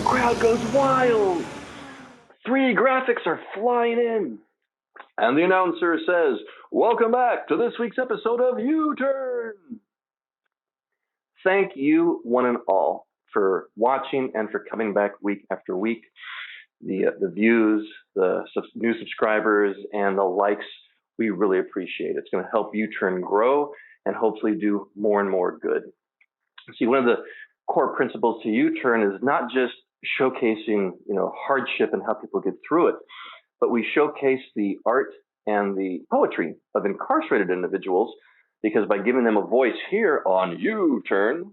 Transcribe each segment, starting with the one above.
crowd goes wild. 3D graphics are flying in. And the announcer says, welcome back to this week's episode of U-Turn. Thank you, one and all, for watching and for coming back week after week. The views, the new subscribers, and the likes, we really appreciate it. It's going to help U-Turn grow and hopefully do more and more good. See, one of the core principles to U-Turn is not just showcasing, hardship and how people get through it, but we showcase the art and the poetry of incarcerated individuals, because by giving them a voice here on U-Turn,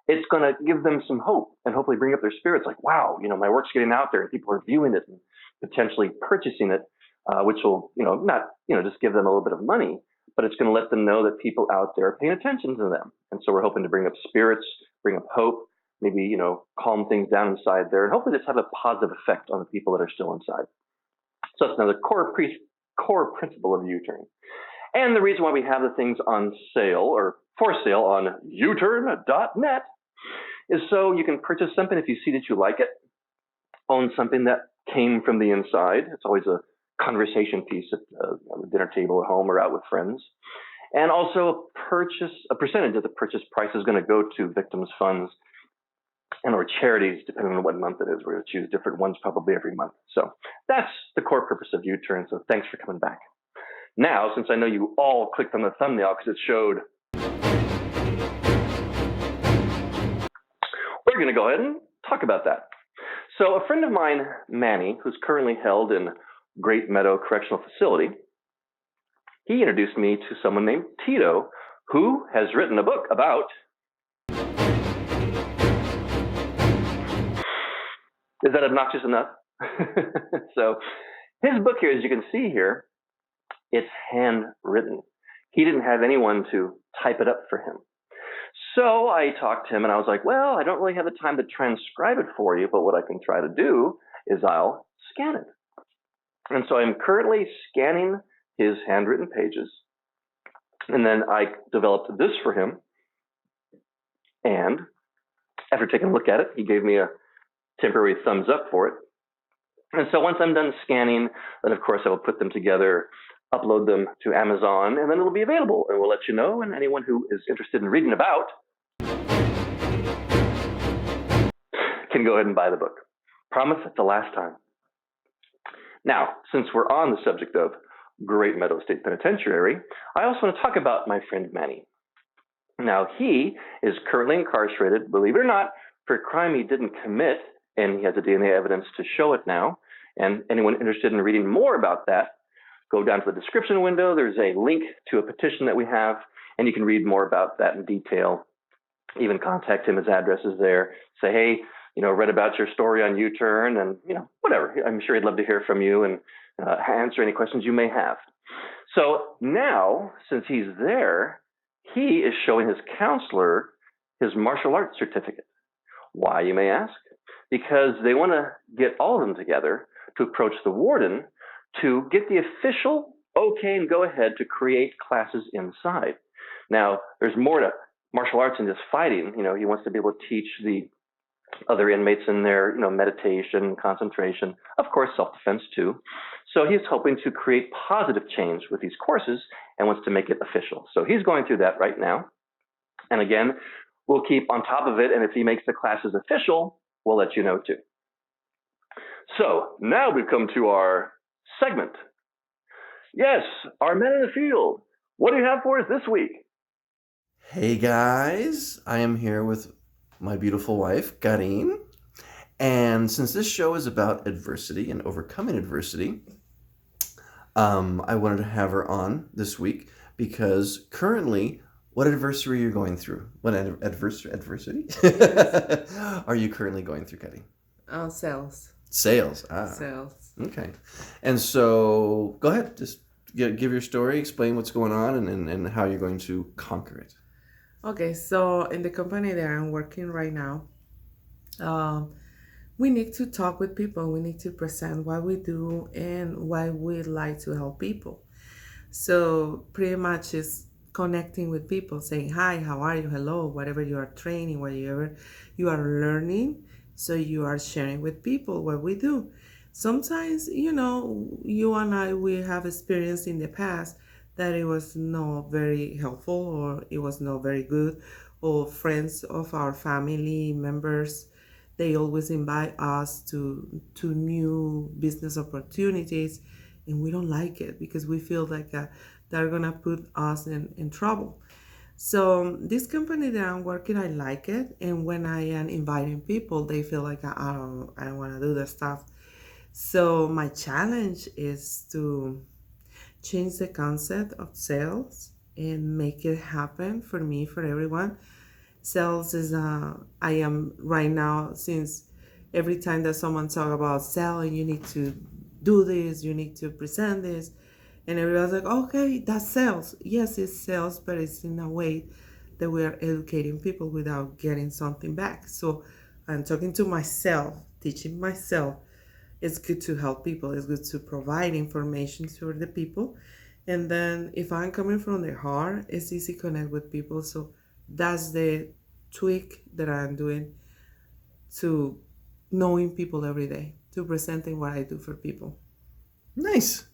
it's going to give them some hope and hopefully bring up their spirits like, wow, my work's getting out there and people are viewing it and potentially purchasing it, which will, not, just give them a little bit of money, but it's going to let them know that people out there are paying attention to them. And so we're hoping to bring up spirits, bring up hope, maybe, calm things down inside there, and hopefully just have a positive effect on the people that are still inside. So that's another core principle of U-Turn. And the reason why we have the things on sale or for sale on uturn.net is so you can purchase something if you see that you like it, own something that came from the inside. It's always a conversation piece at the dinner table at home or out with friends. And also a percentage of the purchase price is going to go to victims' funds and or charities, depending on what month it is. We're going to choose different ones probably every month. So that's the core purpose of U-Turn. So thanks for coming back. Now, since I know you all clicked on the thumbnail because it showed, we're going to go ahead and talk about that. So a friend of mine, Manny, who's currently held in Great Meadow Correctional Facility, he introduced me to someone named Tito, who has written a book about, is that obnoxious enough? So his book here, as you can see here, it's handwritten. He didn't have anyone to type it up for him. So I talked to him and I was like, well, I don't really have the time to transcribe it for you, but what I can try to do is I'll scan it. And so I'm currently scanning his handwritten pages. And then I developed this for him. And after taking a look at it, he gave me a temporary thumbs up for it. And so once I'm done scanning, then of course I will put them together, upload them to Amazon, and then it'll be available. And we'll let you know, and anyone who is interested in reading about can go ahead and buy the book. Promise it's the last time. Now, since we're on the subject of Great Meadow State Penitentiary, I also want to talk about my friend Manny. Now, he is currently incarcerated, believe it or not, for a crime he didn't commit, and he has the DNA evidence to show it now. And anyone interested in reading more about that, go down to the description window. There's a link to a petition that we have, and you can read more about that in detail. Even contact him. His address is there. Say, hey, read about your story on U-Turn, and, whatever. I'm sure he'd love to hear from you and answer any questions you may have. So now, since he's there, he is showing his counselor his martial arts certificate. Why, you may ask? Because they want to get all of them together to approach the warden to get the official okay and go ahead to create classes inside. Now, there's more to martial arts than just fighting. He wants to be able to teach the other inmates in there, meditation, concentration, of course, self-defense too. So he's hoping to create positive change with these courses and wants to make it official. So he's going through that right now. And again, we'll keep on top of it. And if he makes the classes official, we'll let you know too. So now we've come to our segment. Yes, our men in the field. What do you have for us this week? Hey guys, I am here with my beautiful wife, Karyn. And since this show is about adversity and overcoming adversity, I wanted to have her on this week because currently, what adversity are you going through? What adversity are you currently going through, Karyn? Sales. Sales. Sales. Okay. And so go ahead, just give your story, explain what's going on and how you're going to conquer it. Okay, so in the company that I'm working right now, we need to talk with people. We need to present what we do and why we like to help people. So pretty much is connecting with people, saying hi, how are you, hello, whatever you are training, whatever you are learning, So you are sharing with people what we do. Sometimes, you and I, we have experienced in the past that it was not very helpful or it was not very good, or friends of our family members, they always invite us to new business opportunities, and we don't like it because we feel like they're gonna put us in trouble. So this company that I'm working, I like it, and when I am inviting people, they feel like I don't want to do the stuff. So my challenge is to change the concept of sales and make it happen for me, for everyone. Sales is I am right now, since every time that someone talk about selling, you need to do this, you need to present this, and everyone's like, okay, that's sales. Yes, it's sales, but it's in a way that we are educating people without getting something back. So I'm talking to myself, teaching myself. It's good to help people. It's good to provide information to the people. And then if I'm coming from the heart, it's easy to connect with people. So that's the tweak that I'm doing to knowing people every day, to presenting what I do for people. Nice.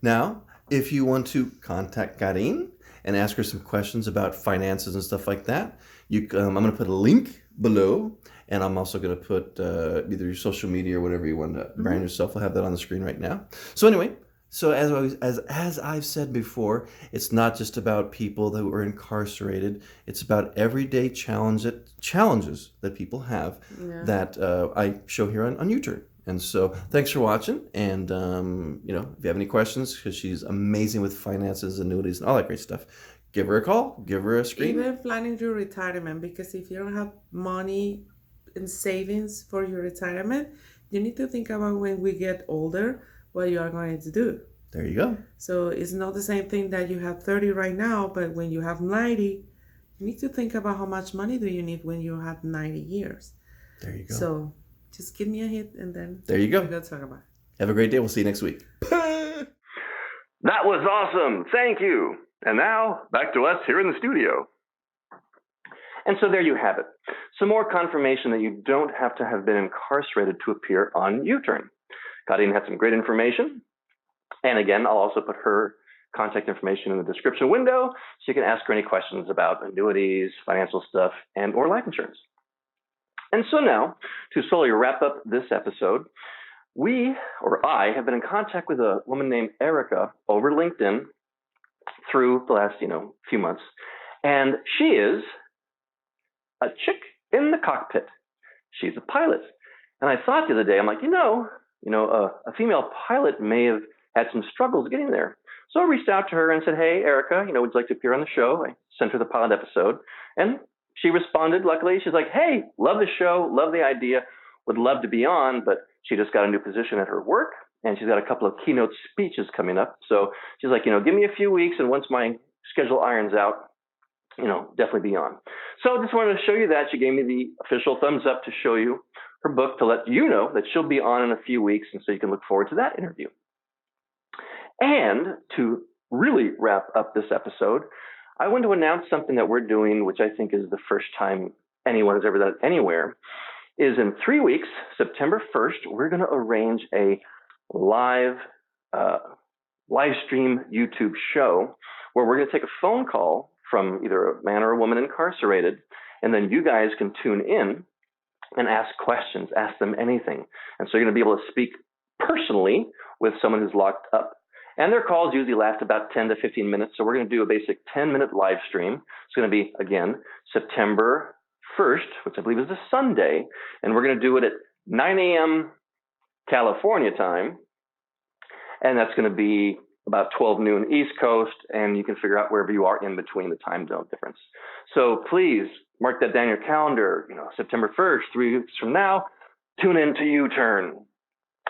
Now, if you want to contact Karyn and ask her some questions about finances and stuff like that, I'm going to put a link below, and I'm also going to put either your social media or whatever you want to brand yourself. I'll have that on the screen right now. So anyway, as I've said before, it's not just about people who are incarcerated. It's about everyday challenges that people have that I show here on U-Turn. And so thanks for watching. And, if you have any questions, because she's amazing with finances, annuities, and all that great stuff, give her a call, give her a screen. Even planning your retirement, because if you don't have money in savings for your retirement, you need to think about when we get older, what you are going to do. There you go. So it's not the same thing that you have 30 right now, but when you have 90, you need to think about how much money do you need when you have 90 years. There you go. So just give me a hit, and then there you go. We're going to talk about it. Have a great day. We'll see you next week. That was awesome. Thank you. And now back to us here in the studio. And so there you have it. Some more confirmation that you don't have to have been incarcerated to appear on U-Turn. Karyn had some great information. And again, I'll also put her contact information in the description window so you can ask her any questions about annuities, financial stuff, and or life insurance. And so now, to slowly wrap up this episode, I have been in contact with a woman named Attica over LinkedIn through the last, few months. And she is a chick in the cockpit. She's a pilot. And I thought the other day, I'm like, a female pilot may have had some struggles getting there. So I reached out to her and said, hey, Attica, would you like to appear on the show? I sent her the pilot episode. And she responded, luckily. She's like, hey, love the show, love the idea, would love to be on, but she just got a new position at her work, and she's got a couple of keynote speeches coming up. So she's like, give me a few weeks, and once my schedule irons out, definitely be on. So just wanted to show you that. She gave me the official thumbs up to show you her book, to let you know that she'll be on in a few weeks, and so you can look forward to that interview. And to really wrap up this episode, I want to announce something that we're doing, which I think is the first time anyone has ever done it anywhere, is in 3 weeks, September 1st, we're going to arrange a live stream YouTube show where we're going to take a phone call from either a man or a woman incarcerated, and then you guys can tune in and ask questions, ask them anything. And so you're going to be able to speak personally with someone who's locked up. And their calls usually last about 10 to 15 minutes. So we're going to do a basic 10-minute live stream. It's going to be, again, September 1st, which I believe is a Sunday. And we're going to do it at 9 a.m. California time. And that's going to be about 12 noon East Coast. And you can figure out wherever you are in between the time zone difference. So please mark that down in your calendar. September 1st, 3 weeks from now, tune in to U-Turn.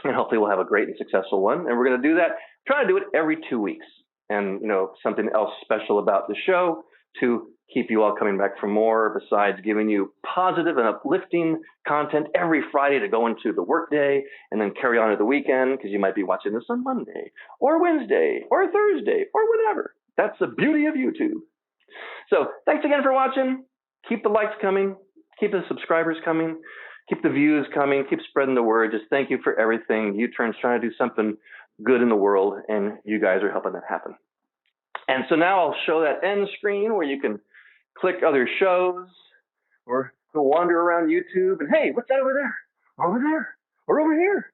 And hopefully we'll have a great and successful one. And we're going to do that. Try to do it every 2 weeks. And, something else special about the show to keep you all coming back for more, besides giving you positive and uplifting content every Friday to go into the workday and then carry on to the weekend, because you might be watching this on Monday or Wednesday or Thursday or whatever. That's the beauty of YouTube. So thanks again for watching. Keep the likes coming. Keep the subscribers coming. keep the views coming, keep spreading the word. Just thank you for everything. U-Turn's trying to do something good in the world, and you guys are helping that happen. And so now I'll show that end screen where you can click other shows or go wander around YouTube and, hey, what's that over there? Over there, or over here.